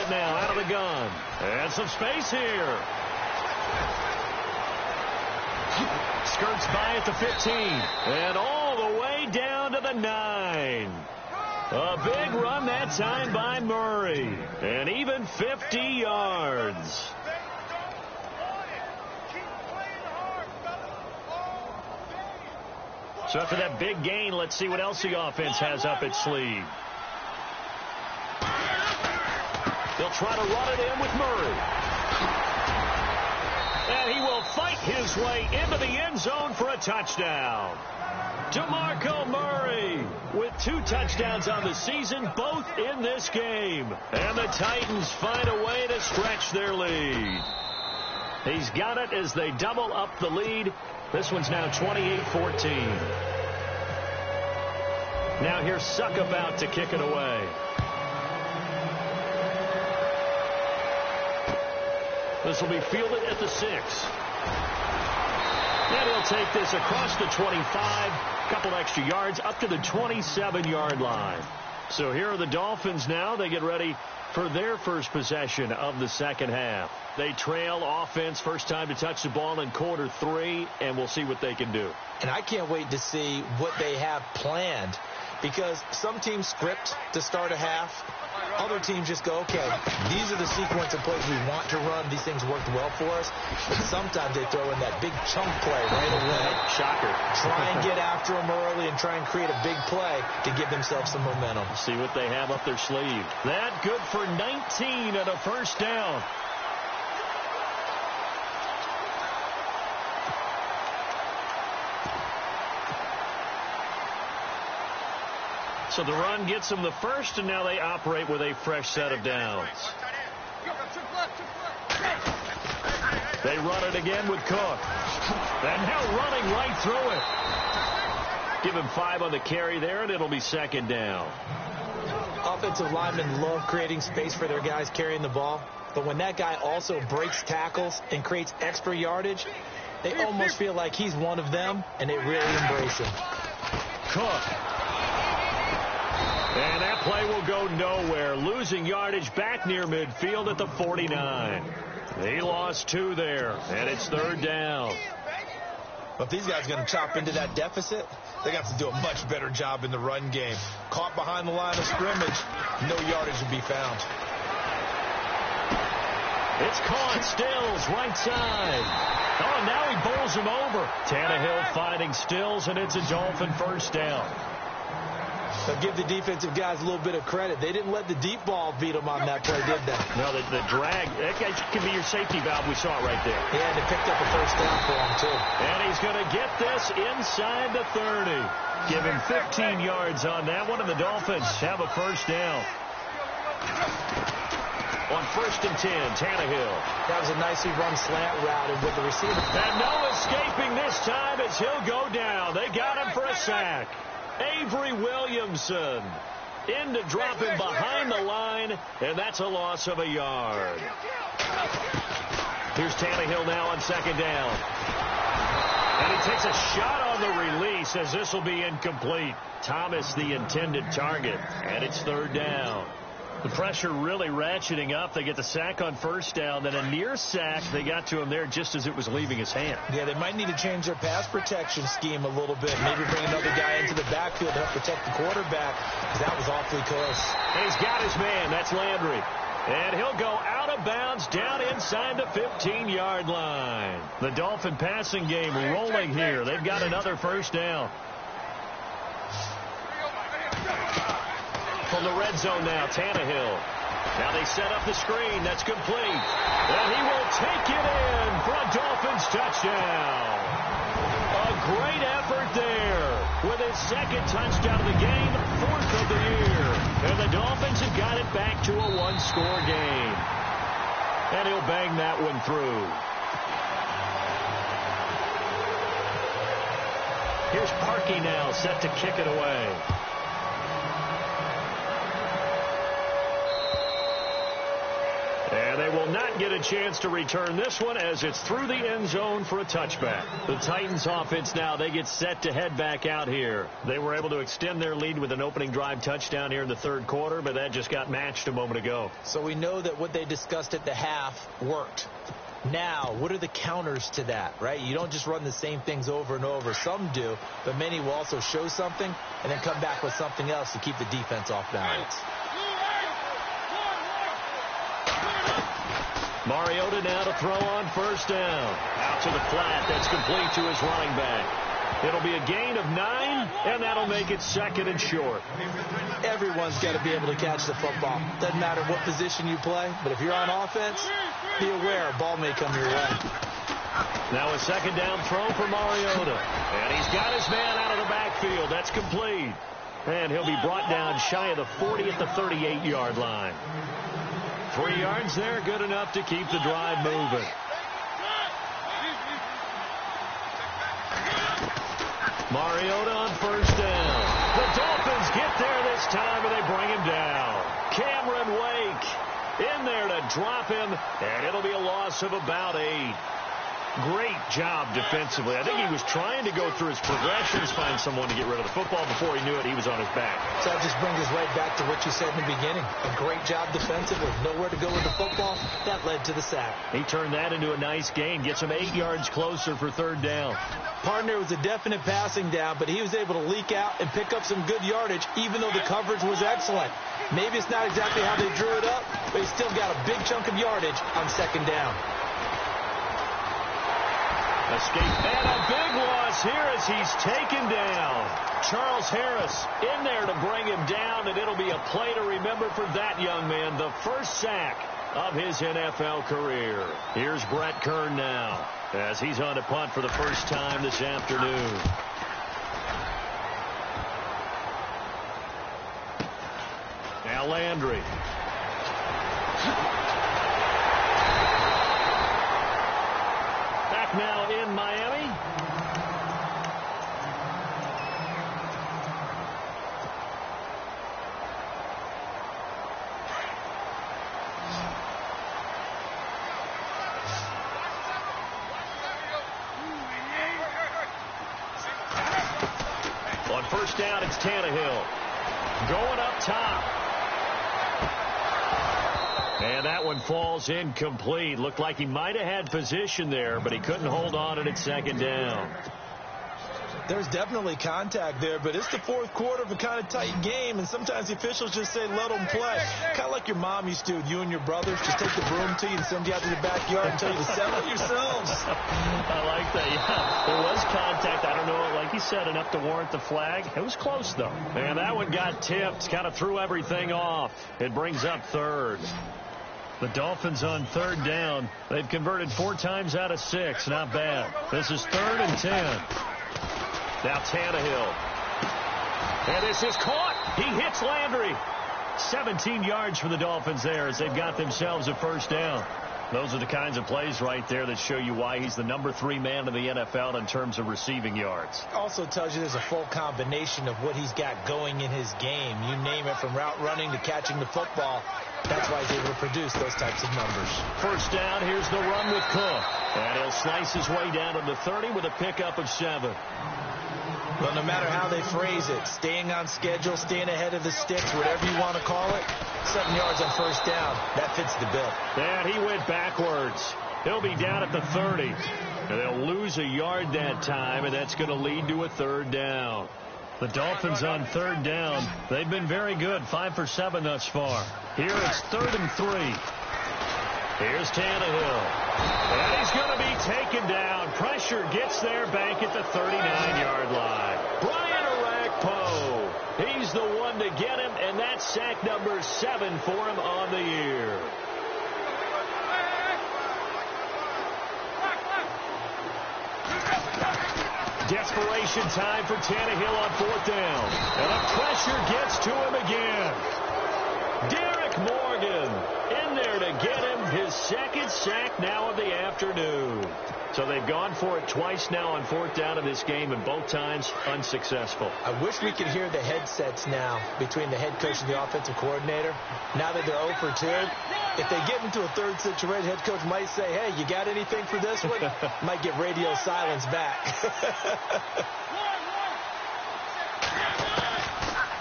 it now out of the gun. And some space here. Skirts by at the 15. And all the way down to the 9. A big run that time by Murray. And even 50 yards. So after that big gain, let's see what else the offense has up its sleeve. They'll try to run it in with Murray. And he will fight his way into the end zone for a touchdown. DeMarco Murray with 2 touchdowns on the season, both in this game. And the Titans find a way to stretch their lead. He's got it as they double up the lead. This one's now 28-14. Now here's Suckabout to kick it away. This will be fielded at the 6. And he'll take this across the 25, a couple extra yards, up to the 27-yard line. So here are the Dolphins now. They get ready for their first possession of the second half. They trail offense, first time to touch the ball in quarter 3, and we'll see what they can do. And I can't wait to see what they have planned, because some teams script to start a half. Other teams just go, okay, these are the sequence of plays we want to run. These things worked well for us. But sometimes they throw in that big chunk play right away. Shocker. Try and get after them early and try and create a big play to give themselves some momentum. See what they have up their sleeve. That good for 19 and a first down. So the run gets them the first, and now they operate with a fresh set of downs. They run it again with Cook. And now running right through it. Give him 5 on the carry there, and it'll be second down. Offensive linemen love creating space for their guys carrying the ball. But when that guy also breaks tackles and creates extra yardage, they almost feel like he's one of them, and they really embrace him. Cook. And that play will go nowhere. Losing yardage back near midfield at the 49. He lost 2 there, and it's third down. But if these guys are going to chop into that deficit, they got to do a much better job in the run game. Caught behind the line of scrimmage, no yardage to be found. It's caught. Stills, right side. Oh, now he bowls him over. Tannehill finding Stills, and it's a Dolphin first down. But give the defensive guys a little bit of credit. They didn't let the deep ball beat them on that play, did they? No, the drag, that can be your safety valve. We saw it right there. Yeah, and they picked up a first down for him, too. And he's going to get this inside the 30. Give him 15 yards on that one, and the Dolphins have a first down. On 1st and 10, Tannehill. That was a nicely run slant route, and with the receiver. And no escaping this time as he'll go down. They got him for a sack. Avery Williamson in to drop him behind the line, and that's a loss of a yard. Here's Tannehill now on second down. And he takes a shot on the release as this will be incomplete. Thomas the intended target, and it's third down. The pressure really ratcheting up. They get the sack on first down, then a near sack. They got to him there just as it was leaving his hand. Yeah, they might need to change their pass protection scheme a little bit. Maybe bring another guy into the backfield to help protect the quarterback. That was awfully close. And he's got his man. That's Landry. And he'll go out of bounds down inside the 15-yard line. The Dolphin passing game rolling here. They've got another first down. From the red zone now, Tannehill. Now they set up the screen. That's complete. And he will take it in for a Dolphins touchdown. A great effort there with his second touchdown of the game, 4th of the year. And the Dolphins have got it back to a 1-score game. And he'll bang that one through. Here's Parkey now, set to kick it away. And they will not might get a chance to return this one as it's through the end zone for a touchback. The Titans offense now, they get set to head back out here. They were able to extend their lead with an opening drive touchdown here in the third quarter, but that just got matched a moment ago. So we know that what they discussed at the half worked. Now, what are the counters to that, right? You don't just run the same things over and over. Some do, but many will also show something and then come back with something else to keep the defense off balance. Mariota now to throw on first down. Out to the flat. That's complete to his running back. It'll be a gain of 9, and that'll make it second and short. Everyone's got to be able to catch the football. Doesn't matter what position you play, but if you're on offense, be aware a ball may come your way. Now a second down throw for Mariota. And he's got his man out of the backfield. That's complete. And he'll be brought down shy of the 40 at the 38-yard line. 3 yards there, good enough to keep the drive moving. Mariota on first down. The Dolphins get there this time, and they bring him down. Cameron Wake in there to drop him, and it'll be a loss of about 8. Great job defensively. I think he was trying to go through his progressions, find someone to get rid of the football. Before he knew it, he was on his back. So that just brings us right back to what you said in the beginning. A great job defensively. Nowhere to go with the football. That led to the sack. He turned that into a nice gain. Gets him 8 yards closer for third down. Partner was a definite passing down, but he was able to leak out and pick up some good yardage, even though the coverage was excellent. Maybe it's not exactly how they drew it up, but he still got a big chunk of yardage on second down. Escape, and a big loss here as he's taken down. Charles Harris in there to bring him down, and it'll be a play to remember for that young man. The first sack of his NFL career. Here's Brett Kern now as he's on to punt for the first time this afternoon. Now Landry. Back now in Miami. On first down, it's Tannehill. Going up top. And that one falls incomplete. Looked like he might have had position there, but he couldn't hold on at second down. There's definitely contact there, but it's the fourth quarter of a kind of tight game, and sometimes the officials just say let them play. Kind of like your mom used to with you and your brothers. Just take the broom to you and send you out to the backyard and tell you to settle it yourselves. I like that, yeah. There was contact. I don't know, like you said, enough to warrant the flag. It was close, though. And that one got tipped, kind of threw everything off. It brings up third. The Dolphins on third down. They've converted 4 times out of 6. Not bad. This is 3rd and 10. Now Tannehill. And this is caught. He hits Landry. 17 yards for the Dolphins there as they've got themselves a first down. Those are the kinds of plays right there that show you why he's the number 3 man in the NFL in terms of receiving yards. Also tells you there's a full combination of what he's got going in his game. You name it, from route running to catching the football. That's why he's able to produce those types of numbers. First down, here's the run with Cook. And he'll slice his way down to the 30 with a pickup of 7. Well, no matter how they phrase it, staying on schedule, staying ahead of the sticks, whatever you want to call it, 7 yards on first down, that fits the bill. And he went backwards. He'll be down at the 30. And they'll lose a yard that time, and that's going to lead to a third down. The Dolphins on third down, they've been very good, 5 for 7 thus far. Here it's 3rd and 3. Here's Tannehill. And he's going to be taken down. Pressure gets there back at the 39-yard line. Brian Orakpo. He's the one to get him, and that's sack number 7 for him on the year. Desperation time for Tannehill on 4th down. And the pressure gets to him again. Derek Morgan in there to get him his second sack now of the afternoon. So they've gone for it twice now on fourth down in this game, and both times unsuccessful. I wish we could hear the headsets now between the head coach and the offensive coordinator. Now that they're 0 for 2, if they get into a third situation, head coach might say, hey, you got anything for this one? Might get radio silence back.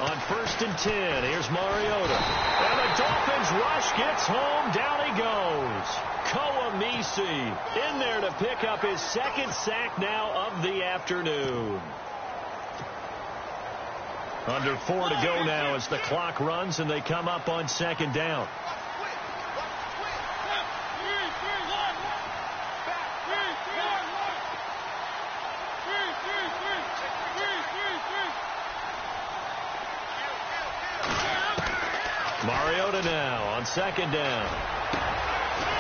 On 1st and 10, here's Mariota. And the Dolphins rush gets home. Down he goes. Koamisi in there to pick up his second sack now of the afternoon. Under 4 to go now as the clock runs and they come up on 2nd down. Mariota now on 2nd down.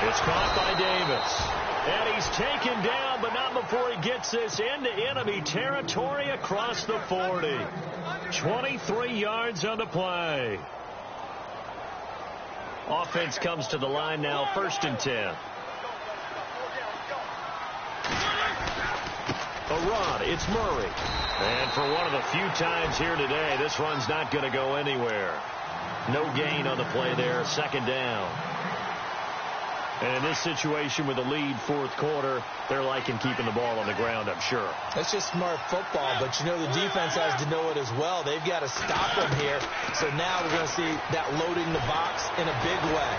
It's caught by Davis. And he's taken down, but not before he gets this into enemy territory across the 40. 23 yards on the play. Offense comes to the line now, 1st and 10. A run, it's Murray. And for one of the few times here today, this run's not going to go anywhere. No gain on the play there, 2nd down. And in this situation with the lead 4th quarter, they're liking keeping the ball on the ground, I'm sure. That's just smart football, but you know the defense has to know it as well. They've got to stop them here. So now we're going to see that loading the box in a big way.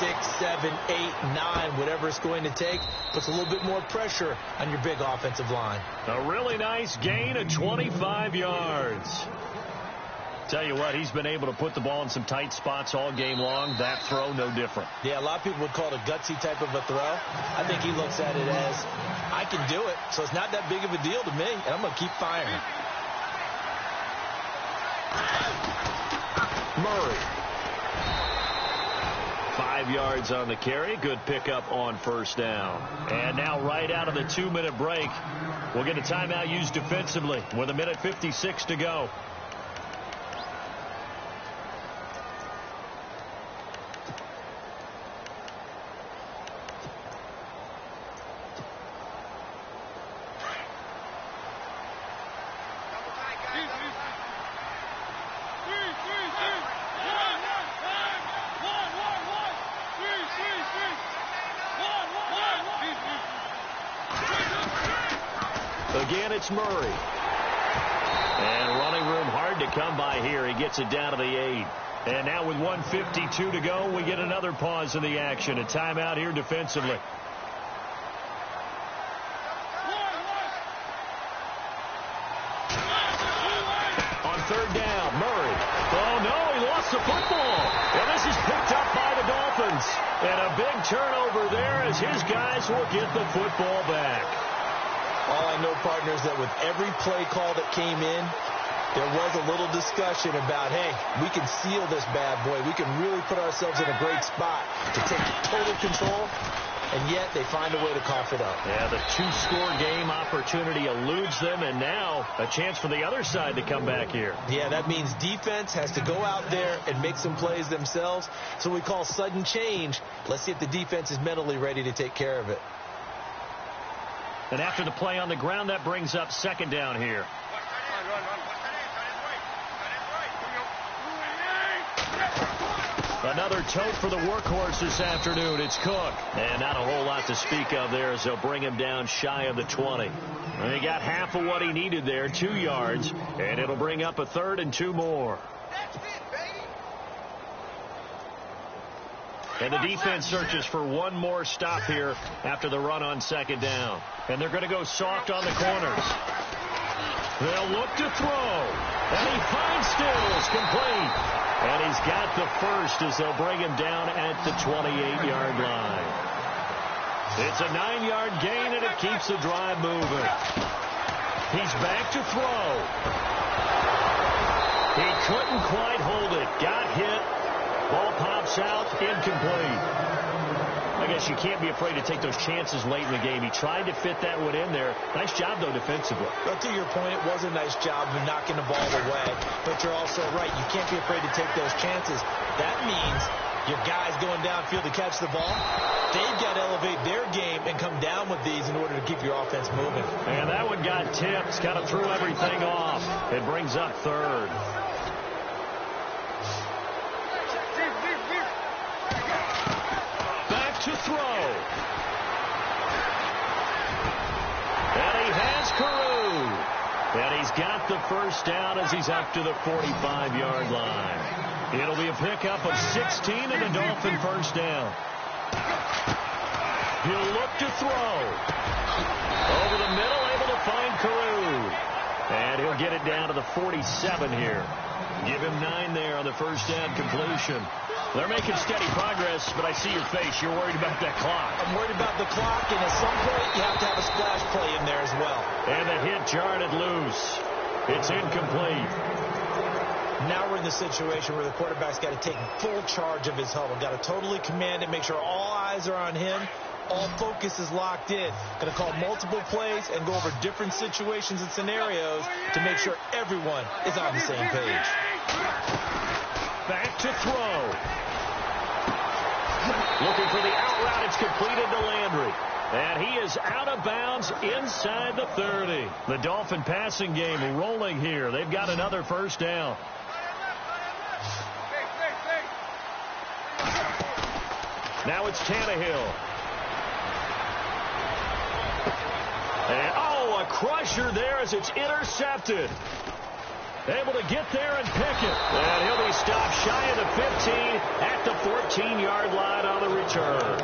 6, 7, 8, 9, whatever it's going to take, puts a little bit more pressure on your big offensive line. A really nice gain of 25 yards. Tell you what, he's been able to put the ball in some tight spots all game long. That throw, no different. Yeah, a lot of people would call it a gutsy type of a throw. I think he looks at it as, I can do it, so it's not that big of a deal to me, and I'm going to keep firing. Murray. 5 yards on the carry. Good pickup on 1st down. And now right out of the 2-minute break, we'll get a timeout used defensively with 1:56 to go. Again, it's Murray. And running room hard to come by here. He gets it down to the 8. And now with 1:52 to go, we get another pause in the action. A timeout here defensively. On 3rd down, Murray. Oh, no, he lost the football. Well, this is picked up by the Dolphins. And a big turnover there as his guys will get the football back. All I know, partners, that with every play call that came in, there was a little discussion about, hey, we can seal this bad boy. We can really put ourselves in a great spot to take total control, and yet they find a way to cough it up. Yeah, the 2-score game opportunity eludes them, and now a chance for the other side to come back here. Yeah, that means defense has to go out there and make some plays themselves. So we call sudden change. Let's see if the defense is mentally ready to take care of it. And after the play on the ground, that brings up 2nd down here. Another tote for the workhorse this afternoon. It's Cook. And not a whole lot to speak of there as they'll bring him down shy of the 20. And he got half of what he needed there, 2 yards. And it'll bring up a 3rd and 2 more. And the defense searches for one more stop here after the run on 2nd down. And they're going to go soft on the corners. They'll look to throw. And he finds Stills complete. And he's got the first as they'll bring him down at the 28-yard line. It's a 9-yard gain, and it keeps the drive moving. He's back to throw. He couldn't quite hold it. Got hit. Ball pops out, incomplete. I guess you can't be afraid to take those chances late in the game. He tried to fit that one in there. Nice job, though, defensively. But to your point, it was a nice job of knocking the ball away. But you're also right. You can't be afraid to take those chances. That means Your guys going downfield to catch the ball, they've got to elevate their game and come down with these in order to keep your offense moving. And that one got tipped, kind of threw everything off. It brings up third. Back to throw. And he has Carew. And he's got the first down as he's up to the 45-yard line. It'll be a pickup of 16 and a Dolphin first down. He'll look to throw. Over the middle, able to find Carew. And he'll get it down to the 47 here. Give him 9 there on the first down completion. They're making steady progress, but I see your face. You're worried about that clock. I'm worried about the clock, and at some point, you have to have a splash play in there as well. And the hit jarred it loose. It's incomplete. Now we're in the situation where the quarterback's got to take full charge of his huddle. Got to totally command it, make sure all eyes are on him. All focus is locked in. Going to call multiple plays and go over different situations and scenarios to make sure everyone is on the same page. Back to throw. Looking for the out route. It's completed to Landry. And he is out of bounds inside the 30. The Dolphin passing game rolling here. They've got another first down. Now it's Tannehill. And, a crusher there as it's intercepted. Able to get there and pick it. And he'll be stopped shy of the 15 at the 14-yard line on the return.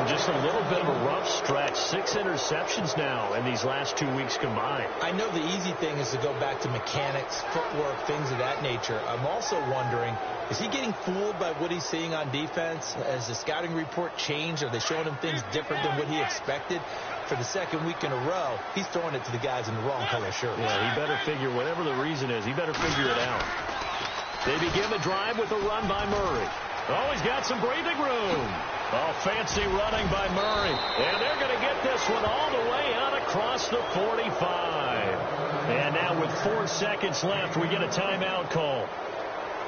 Just a little bit of a rough stretch. 6 interceptions now in these last 2 weeks combined. I know the easy thing is to go back to mechanics, footwork, things of that nature. I'm also wondering, is he getting fooled by what he's seeing on defense? Has the scouting report changed? Are they showing him things different than what he expected? For the second week in a row, he's throwing it to the guys in the wrong color shirts. Yeah, he better figure, whatever the reason is, he better figure it out. They begin the drive with a run by Murray. Oh, he's got some breathing room. Oh, fancy running by Murray. And they're going to get this one all the way out across the 45. And now with 4 seconds left, we get a timeout call.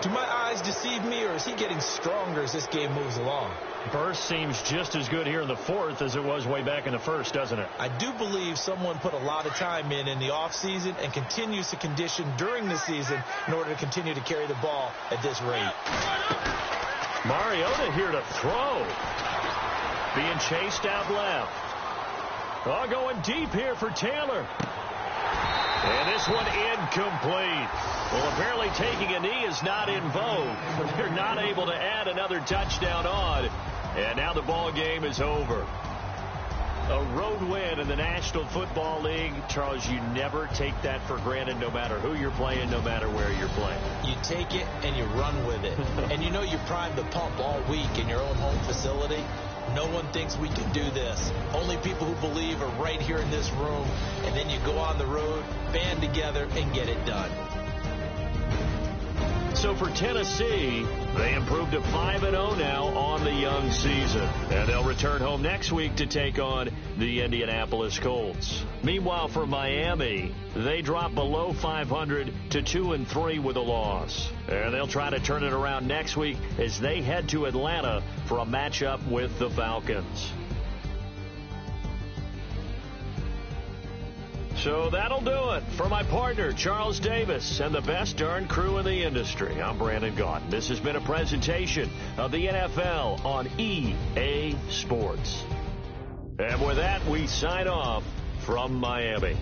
Do my eyes deceive me, or is he getting stronger as this game moves along? Burst seems just as good here in the 4th as it was way back in the 1st, doesn't it? I do believe someone put a lot of time in the offseason and continues to condition during the season in order to continue to carry the ball at this rate. Mariota here to throw. Being chased out left. Oh, going deep here for Taylor. And this one incomplete. Well, apparently taking a knee is not in vogue. They're not able to add another touchdown on. And now the ball game is over. A road win in the National Football League. Charles, you never take that for granted, no matter who you're playing, no matter where you're playing. You take it and you run with it. And you know you primed the pump all week in your own home facility. No one thinks we can do this. Only people who believe are right here in this room. And then you go on the road, band together, and get it done. So for Tennessee, they improved to 5-0 now on the young season. And they'll return home next week to take on the Indianapolis Colts. Meanwhile, for Miami, they dropped below 500 to 2-3 with a loss. And they'll try to turn it around next week as they head to Atlanta for a matchup with the Falcons. So that'll do it. For my partner, Charles Davis, and the best darn crew in the industry, I'm Brandon Gaudin. This has been a presentation of the NFL on EA Sports. And with that, we sign off from Miami.